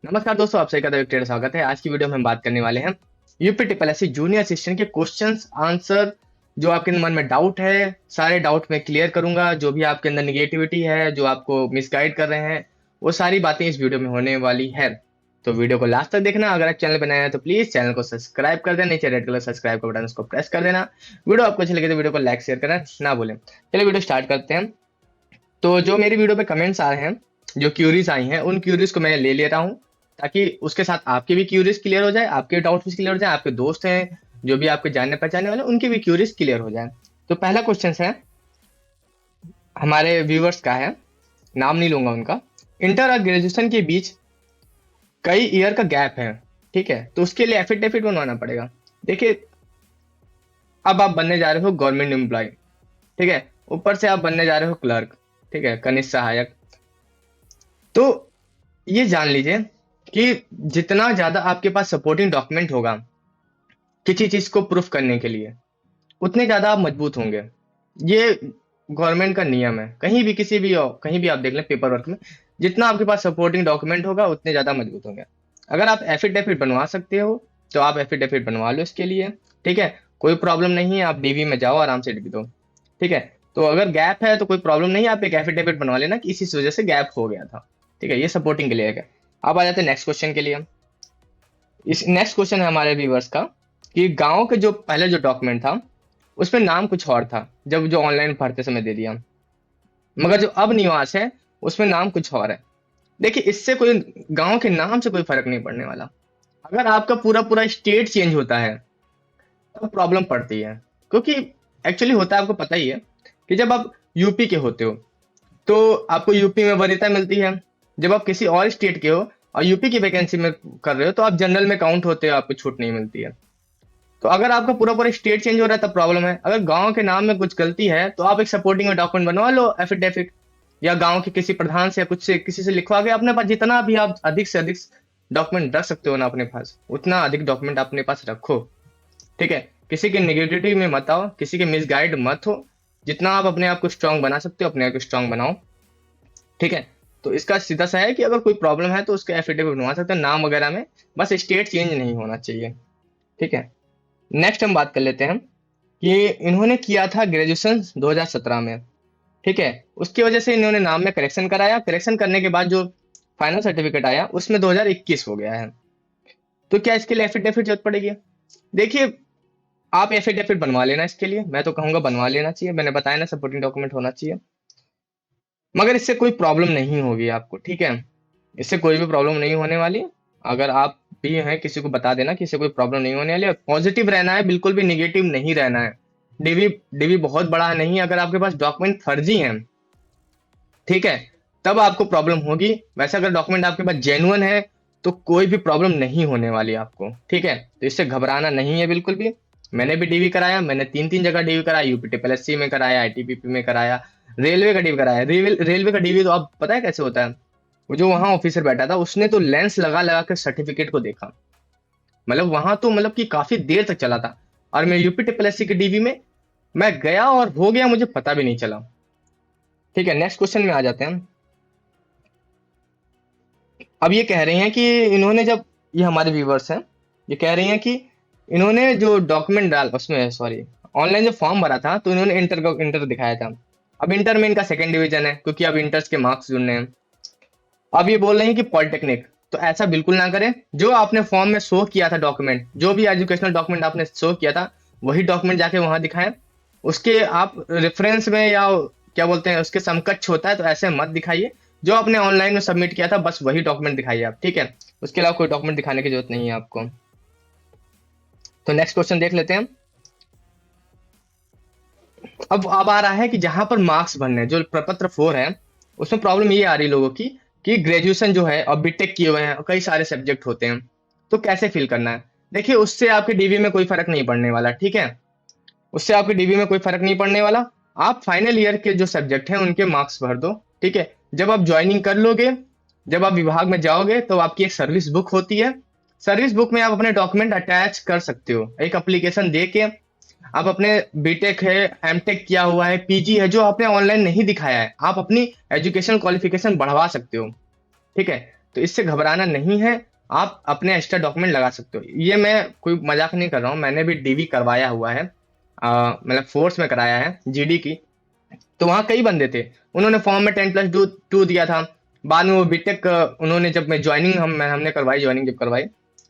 नमस्कार दोस्तों, आप सभी का एक ढेर स्वागत है। आज की वीडियो में हम बात करने वाले हैं UP triple SC junior assistant के क्वेश्चंस आंसर। जो आपके मन में डाउट है, सारे डाउट मैं क्लियर करूंगा। जो भी आपके अंदर निगेटिविटी है, जो आपको मिसगाइड कर रहे हैं, वो सारी बातें इस वीडियो में होने वाली है। तो वीडियो को लास्ट तक देखना। अगर आप चैनल पर नए हैं तो प्लीज चैनल को सब्सक्राइब कर देना। नीचे रेड कलर सब्सक्राइब का बटन, उसको प्रेस कर देना। वीडियो आपको अच्छी लगे तो वीडियो को लाइक शेयर करना ना भूलें। चलिए वीडियो स्टार्ट करते हैं। तो जो मेरी वीडियो पे कमेंट्स आ रहे हैं, जो क्यूरीज आई हैं, उन क्यूरीज को मैं ले रहा हूँ, ताकि उसके साथ आपके भी क्यूरीज क्लियर हो जाए, आपके डाउट्स भी क्लियर हो जाए, आपके दोस्त हैं जो भी आपके जानने पहचानने वाले, उनकी भी क्यूरीज क्लियर हो जाए। तो पहला क्वेश्चन है हमारे व्यूवर्स का है, नाम नहीं लूंगा उनका। इंटर और ग्रेजुएशन के बीच कई ईयर का गैप है, ठीक है, तो उसके लिए एफिडेविट बनवाना पड़ेगा। देखिए, अब आप बनने जा रहे हो गवर्नमेंट एम्प्लॉय, ठीक है, ऊपर से आप बनने जा रहे हो क्लर्क, ठीक है, कनिष्ठ सहायक। तो ये जान लीजिए कि जितना ज्यादा आपके पास सपोर्टिंग डॉक्यूमेंट होगा किसी चीज को प्रूफ करने के लिए, उतने ज्यादा आप मजबूत होंगे। ये गवर्नमेंट का नियम है। कहीं भी किसी भी कहीं भी आप देख लें पेपर वर्क में, जितना आपके पास सपोर्टिंग डॉक्यूमेंट होगा उतने ज्यादा मजबूत होंगे। अगर आप एफिडेविट बनवा सकते हो तो आप एफिडेविट बनवा लो इसके लिए, ठीक है, कोई प्रॉब्लम नहीं है। आप डीवी में जाओ, आराम से डीवी दो, ठीक है। तो अगर गैप है तो कोई प्रॉब्लम नहीं है, आप एक एफिडेविट बनवा लेना कि इसी वजह से गैप हो गया था, ठीक है। ये सपोर्टिंग के लिए है। अब आ जाते हैं नेक्स्ट क्वेश्चन के लिए। इस नेक्स्ट क्वेश्चन है हमारे व्यूवर्स का कि गांव के जो पहले जो डॉक्यूमेंट था उसमें नाम कुछ और था, जब जो ऑनलाइन भरते समय दे दिया, मगर जो अब निवास है उसमें नाम कुछ और है। देखिए, इससे कोई गांव के नाम से कोई फर्क नहीं पड़ने वाला। अगर आपका पूरा पूरा स्टेट चेंज होता है तब प्रॉब्लम पड़ती है, क्योंकि एक्चुअली होता है, आपको पता ही है कि जब आप यूपी के होते हो तो आपको यूपी में वरीयता मिलती है। जब आप किसी और स्टेट के हो और यूपी की वैकेंसी में कर रहे हो तो आप जनरल में काउंट होते हो, आपको छूट नहीं मिलती है। तो अगर आपका पूरा पूरा स्टेट चेंज हो रहा है तब प्रॉब्लम है। अगर गांव के नाम में कुछ गलती है तो आप एक सपोर्टिंग में डॉक्यूमेंट बनवा लो, एफिडेविट, या गांव के किसी प्रधान से या कुछ से किसी से लिखवा के अपने पास जितना भी आप अधिक से अधिक डॉक्यूमेंट रख सकते हो ना अपने पास, उतना अधिक डॉक्यूमेंट अपने पास रखो, ठीक है। किसी के निगेटिविटी में मत आओ, किसी के मिसगाइड मत हो। जितना आप अपने आप को स्ट्रांग बना सकते हो अपने आप को स्ट्रांग बनाओ, ठीक है। तो इसका सीधा सा है कि अगर कोई प्रॉब्लम है तो उसका एफिडेविट बनवा सकते हैं नाम वगैरह में, बस स्टेट चेंज नहीं होना चाहिए, ठीक है। नेक्स्ट हम बात कर लेते हैं कि इन्होंने किया था ग्रेजुएशन 2017 में, ठीक है। उसकी वजह से इन्होंने नाम में करेक्शन कराया। करेक्शन करने के बाद जो फाइनल सर्टिफिकेट आया उसमें 2021 हो गया है। तो क्या इसके लिए एफिडेविट जरूरत पड़ेगी? देखिए, आप एफिडेविट बनवा लेना इसके लिए, मैं तो कहूंगा बनवा लेना चाहिए। मैंने बताया ना, सपोर्टिंग डॉक्यूमेंट होना चाहिए। मगर इससे कोई प्रॉब्लम नहीं होगी आपको, ठीक है। इससे कोई भी प्रॉब्लम नहीं होने वाली। अगर आप भी हैं, किसी को बता देना कि इससे कोई प्रॉब्लम नहीं होने वाली है। पॉजिटिव रहना है, बिल्कुल भी निगेटिव नहीं रहना है। डीवी डीवी बहुत बड़ा नहीं है। अगर आपके पास डॉक्यूमेंट फर्जी हैं, ठीक है, तब आपको प्रॉब्लम होगी। वैसे अगर डॉक्यूमेंट आपके पास जेन्युइन है तो कोई भी प्रॉब्लम नहीं होने वाली आपको, ठीक है। तो इससे घबराना नहीं है बिल्कुल भी। मैंने भी डीवी कराया, मैंने 3 3 जगह डीवी कराया, यूपी ट्रिपल एससी में कराया, आईटीबीपी में कराया, रेलवे का डीवी कराया। रेलवे का डीवी तो आप पता है कैसे होता है? वो जो वहां ऑफिसर बैठा था उसने तो लेंस लगा लगा कर सर्टिफिकेट को देखा। मतलब वहां तो मतलब कि काफी देर तक चला था। और मैं यूपी ट्रिपल एससी की डीवी में मैं गया और हो गया, मुझे पता भी नहीं चला, ठीक है। नेक्स्ट क्वेश्चन में आ जाते हैं। अब ये कह रही हैं कि इन्होंने जब, ये हमारे व्यूवर्स हैं, ये कह रही हैं कि इन्होंने जो डॉक्यूमेंट डाल उसमें सॉरी ऑनलाइन जो फॉर्म भरा था तो इन्होंने इंटर दिखाया था। अब इंटर में इनका सेकंड डिवीजन है, क्योंकि अब इंटर्स के मार्क्स जुड़ने हैं। अब ये बोल रहे हैं कि पॉलिटेक्निक, तो ऐसा बिल्कुल ना करें। जो आपने फॉर्म में शो किया था डॉक्यूमेंट, जो भी एजुकेशनल डॉक्यूमेंट आपने शो किया था, वही डॉक्यूमेंट जाके वहां दिखाएं। उसके आप रेफरेंस में या क्या बोलते हैं उसके समकक्ष होता है तो ऐसे मत दिखाइए। जो आपने ऑनलाइन में सबमिट किया था बस वही डॉक्यूमेंट दिखाइए आप, ठीक है। उसके अलावा कोई डॉक्यूमेंट दिखाने की जरूरत नहीं है आपको। तो नेक्स्ट क्वेश्चन देख लेते हैं। अब आ रहा है कि जहां पर मार्क्स भरने हैं, जो प्रपत्र 4 है, उसमें प्रॉब्लम ये आ रही है लोगों की कि ग्रेजुएशन जो है और बीटेक किए हुए हैं और कई सारे सब्जेक्ट होते हैं, तो कैसे फिल करना है। देखिए, उससे आपके डीवी में कोई फर्क नहीं पड़ने वाला, ठीक है। उससे आपके डीवी में कोई फर्क नहीं पड़ने वाला। आप फाइनल ईयर के जो सब्जेक्ट हैं उनके मार्क्स भर दो, ठीक है। जब आप ज्वाइनिंग कर लोगे, जब आप विभाग में जाओगे तो आपकी एक सर्विस बुक होती है। सर्विस बुक में आप अपने डॉक्यूमेंट अटैच कर सकते हो, एक एप्लीकेशन दे के। आप अपने बीटेक है, एमटेक किया हुआ है, पीजी है, जो आपने ऑनलाइन नहीं दिखाया है, आप अपनी एजुकेशन क्वालिफिकेशन बढ़वा सकते हो, ठीक है। तो इससे घबराना नहीं है, आप अपने एक्स्ट्रा डॉक्यूमेंट लगा सकते हो। ये मैं कोई मजाक नहीं कर रहा हूँ, मैंने भी डीवी करवाया हुआ है, मतलब फोर्स में कराया है जीडी की। तो वहाँ कई बंदे थे, उन्होंने फॉर्म में 10+2 दिया था, बाद में वो बीटेक, उन्होंने जब मैं ज्वाइनिंग हमने करवाई, ज्वाइनिंग जब करवाई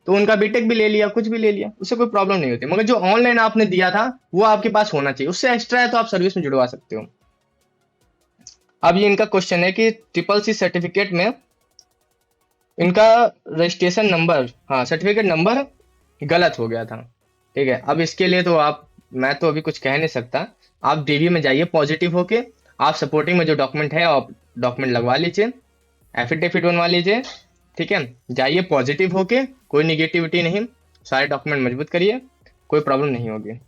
तो उनका बीटेक भी ले लिया, कुछ भी ले लिया, उससे कोई प्रॉब्लम नहीं होती। मगर जो ऑनलाइन आपने दिया था वो आपके पास होना चाहिए, उससे एक्स्ट्रा है तो आप सर्विस में जुड़वा सकते हो। अब ये इनका क्वेश्चन है कि ट्रिपल सी सर्टिफिकेट में इनका रजिस्ट्रेशन नंबर, हाँ सर्टिफिकेट नंबर गलत हो गया था। ठीक है, अब इसके लिए तो आप, मैं तो अभी कुछ कह नहीं सकता, आप डीवी में जाइए पॉजिटिव होके, आप सपोर्टिंग में जो डॉक्यूमेंट है आप डॉक्यूमेंट लगवा लीजिए, एफिडेविट बनवा लीजिए। ठीक है, जाइए पॉजिटिव होके, कोई निगेटिविटी नहीं, सारे डॉक्यूमेंट मजबूत करिए, कोई प्रॉब्लम नहीं होगी।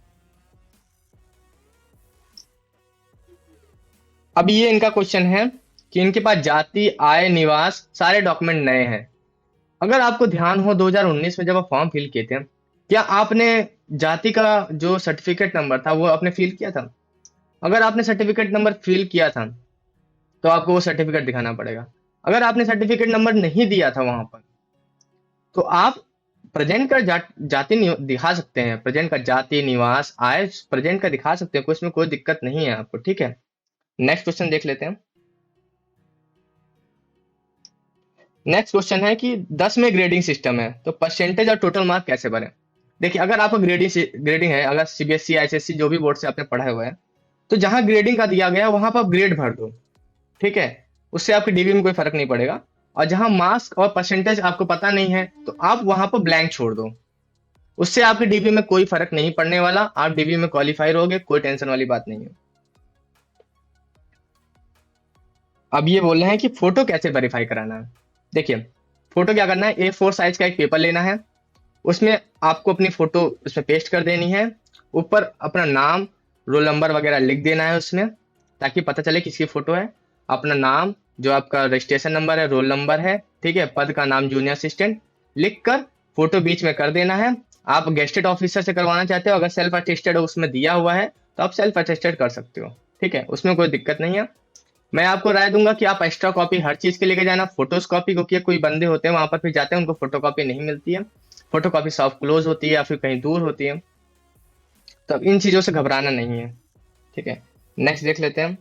अब ये इनका क्वेश्चन है कि इनके पास जाति, आय, निवास सारे डॉक्यूमेंट नए हैं। अगर आपको ध्यान हो 2019 में जब आप फॉर्म फिल किए थे, क्या आपने जाति का जो सर्टिफिकेट नंबर था वो आपने फिल किया था? अगर आपने सर्टिफिकेट नंबर फिल किया था तो आपको वो सर्टिफिकेट दिखाना पड़ेगा। अगर आपने सर्टिफिकेट नंबर नहीं दिया था वहां पर, तो आप प्रेजेंट का जाति दिखा सकते हैं, प्रेजेंट का जाति, निवास, आय प्रेजेंट का दिखा सकते हैं, कोई इसमें कोई दिक्कत नहीं है आपको। ठीक है, नेक्स्ट क्वेश्चन देख लेते हैं। नेक्स्ट क्वेश्चन है कि 10 में ग्रेडिंग सिस्टम है तो परसेंटेज और टोटल मार्क कैसे भरें? देखिए, अगर आपका ग्रेडिंग है, अगर सीबीएसई, आईसीएससी जो भी बोर्ड से आपने पढ़ा हुआ है, तो जहां ग्रेडिंग का दिया गया है वहां पर आप ग्रेड भर दो। ठीक है, उससे आपकी डीबी में कोई फर्क नहीं पड़ेगा। और जहां मार्क्स और परसेंटेज आपको पता नहीं है तो आप वहां पर ब्लैंक छोड़ दो, उससे आपकी डीबी में कोई फर्क नहीं पड़ने वाला, आप डीबी में क्वालिफाई रहोगे, कोई टेंशन वाली बात नहीं है। अब ये बोल रहे हैं कि फोटो कैसे वेरीफाई कराना है। देखिए, फोटो क्या करना है, A4 साइज का एक पेपर लेना है, उसमें आपको अपनी फोटो उसमें पेस्ट कर देनी है, ऊपर अपना नाम, रोल नंबर वगैरह लिख देना है उसमें, ताकि पता चले किसकी फोटो है। अपना नाम, जो आपका रजिस्ट्रेशन नंबर है, रोल नंबर है, ठीक है, पद का नाम जूनियर असिस्टेंट लिख कर फोटो बीच में कर देना है। आप गेस्टेड ऑफिसर से करवाना चाहते हो, अगर सेल्फ अटेस्टेड उसमें दिया हुआ है तो आप सेल्फ अटेस्टेड कर सकते हो। ठीक है, उसमें कोई दिक्कत नहीं है। मैं आपको राय दूंगा कि आप एक्स्ट्रा कॉपी हर चीज के लेके जाना, फोटोज कॉपी, क्योंकि कोई बंदे होते हैं वहां पर फिर जाते हैं उनको फोटो कॉपी नहीं मिलती है, फोटो कॉपी शॉप क्लोज होती है या फिर कहीं दूर होती है। तो अब इन चीजों से घबराना नहीं है। ठीक है, नेक्स्ट देख लेते हैं।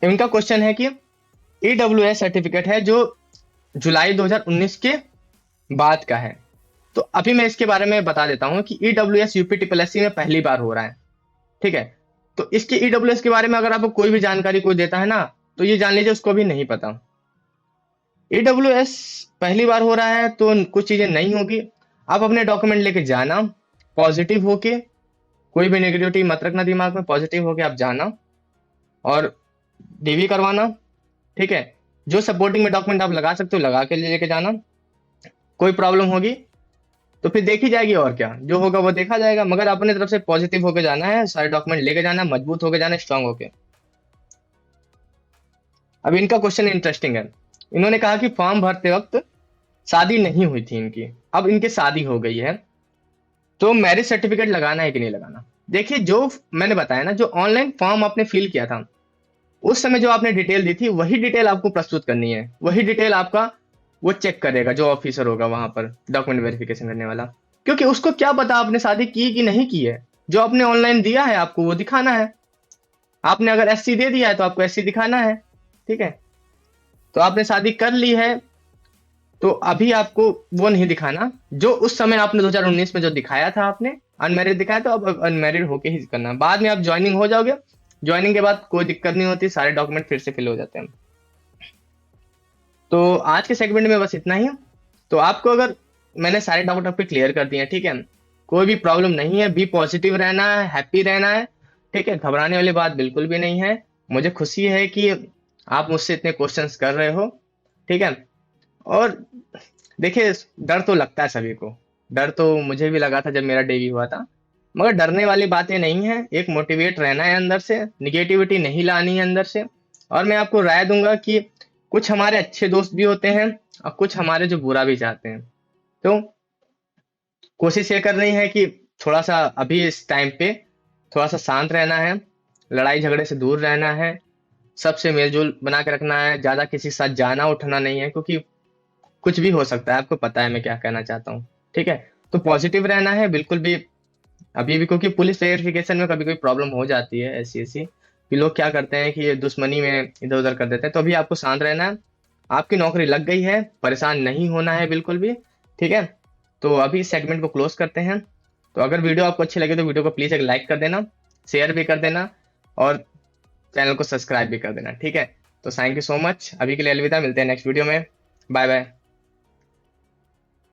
इनका क्वेश्चन है कि ईडब्ल्यूएस सर्टिफिकेट है जो जुलाई 2019 के बाद का है। तो अभी मैं इसके बारे में बता देता हूं कि ईडब्ल्यूएस यूपी ट्रिपल में पहली बार हो रहा है। ठीक है, तो इसके ईडब्ल्यूएस के बारे में अगर आपको कोई भी जानकारी कोई देता है ना, तो ये जान लीजिए उसको भी नहीं पता। ईडब्ल्यूएस पहली बार हो रहा है तो कुछ चीजें नहीं होगी। आप अपने डॉक्यूमेंट लेके जाना पॉजिटिव होके, कोई भी नेगेटिविटी मत रखना दिमाग में, पॉजिटिव होके आप जाना और डीवी करवाना। ठीक है, जो सपोर्टिंग में डॉक्यूमेंट आप लगा सकते हो लगा के लेके जाना, कोई प्रॉब्लम होगी तो फिर देखी जाएगी, और क्या जो होगा वो देखा जाएगा। मगर अपने तरफ से पॉजिटिव होके जाना है, सारे डॉक्यूमेंट लेके जाना, मजबूत होके जाना, स्ट्रांग होके। अब इनका क्वेश्चन इंटरेस्टिंग है, इन्होंने कहा कि फॉर्म भरते वक्त शादी नहीं हुई थी इनकी, अब इनकी शादी हो गई है, तो मैरिज सर्टिफिकेट लगाना है कि नहीं लगाना? देखिए, जो मैंने बताया ना, जो ऑनलाइन फॉर्म आपने फिल किया था उस समय जो आपने डिटेल दी थी वही डिटेल आपको प्रस्तुत करनी है, वही डिटेल आपका वो चेक करेगा जो ऑफिसर होगा वहां पर डॉक्यूमेंट वेरिफिकेशन करने वाला। क्योंकि उसको क्या पता आपने शादी की कि नहीं की है, जो आपने ऑनलाइन दिया है आपको वो दिखाना है। आपने अगर एससी दे दिया है तो आपको एससी दिखाना है। ठीक है, तो आपने शादी कर ली है तो अभी आपको वो नहीं दिखाना, जो उस समय आपने 2019 में जो दिखाया था, आपने अनमैरिड दिखाया, तो अब अनमैरिड होके ही करना। बाद में आप ज्वाइनिंग हो जाओगे, ज्वाइनिंग के बाद कोई दिक्कत नहीं होती, सारे डॉक्यूमेंट फिर से फिल हो जाते हैं। तो आज के सेगमेंट में बस इतना ही है। तो आपको अगर मैंने सारे डाउट आपके क्लियर कर दिए हैं, ठीक है, कोई भी प्रॉब्लम नहीं है, बी पॉजिटिव रहना है, हैप्पी रहना है। ठीक है, घबराने वाली बात बिल्कुल भी नहीं है। मुझे खुशी है कि आप मुझसे इतने क्वेश्चंस कर रहे हो। ठीक है, और देखिए, डर तो लगता है सभी को, डर तो मुझे भी लगा था जब मेरा डेब्यू हुआ था, मगर डरने वाली बातें नहीं है। एक मोटिवेट रहना है अंदर से, निगेटिविटी नहीं लानी है अंदर से। और मैं आपको राय दूंगा कि कुछ हमारे अच्छे दोस्त भी होते हैं और कुछ हमारे जो बुरा भी चाहते हैं। तो कोशिश ये करनी है कि थोड़ा सा अभी इस टाइम पे थोड़ा सा शांत रहना है, लड़ाई झगड़े से दूर रहना है, सबसे मेलजोल बना के रखना है, ज्यादा किसी के साथ जाना उठना नहीं है, क्योंकि कुछ भी हो सकता है, आपको पता है मैं क्या कहना चाहता हूँ। ठीक है, तो पॉजिटिव रहना है बिल्कुल भी अभी भी, क्योंकि पुलिस वेरिफिकेशन में कभी कोई प्रॉब्लम हो जाती है ऐसी ऐसी कि लोग क्या करते हैं कि ये दुश्मनी में इधर उधर कर देते हैं। तो अभी आपको शांत रहना है, आपकी नौकरी लग गई है, परेशान नहीं होना है बिल्कुल भी। ठीक है, तो अभी इस सेगमेंट को क्लोज करते हैं। तो अगर वीडियो आपको अच्छी लगे तो वीडियो को प्लीज एक लाइक कर देना, शेयर भी कर देना, और चैनल को सब्सक्राइब भी कर देना। ठीक है, तो थैंक यू सो मच, अभी के लिए अलविदा, मिलते हैं नेक्स्ट वीडियो में। Bye bye.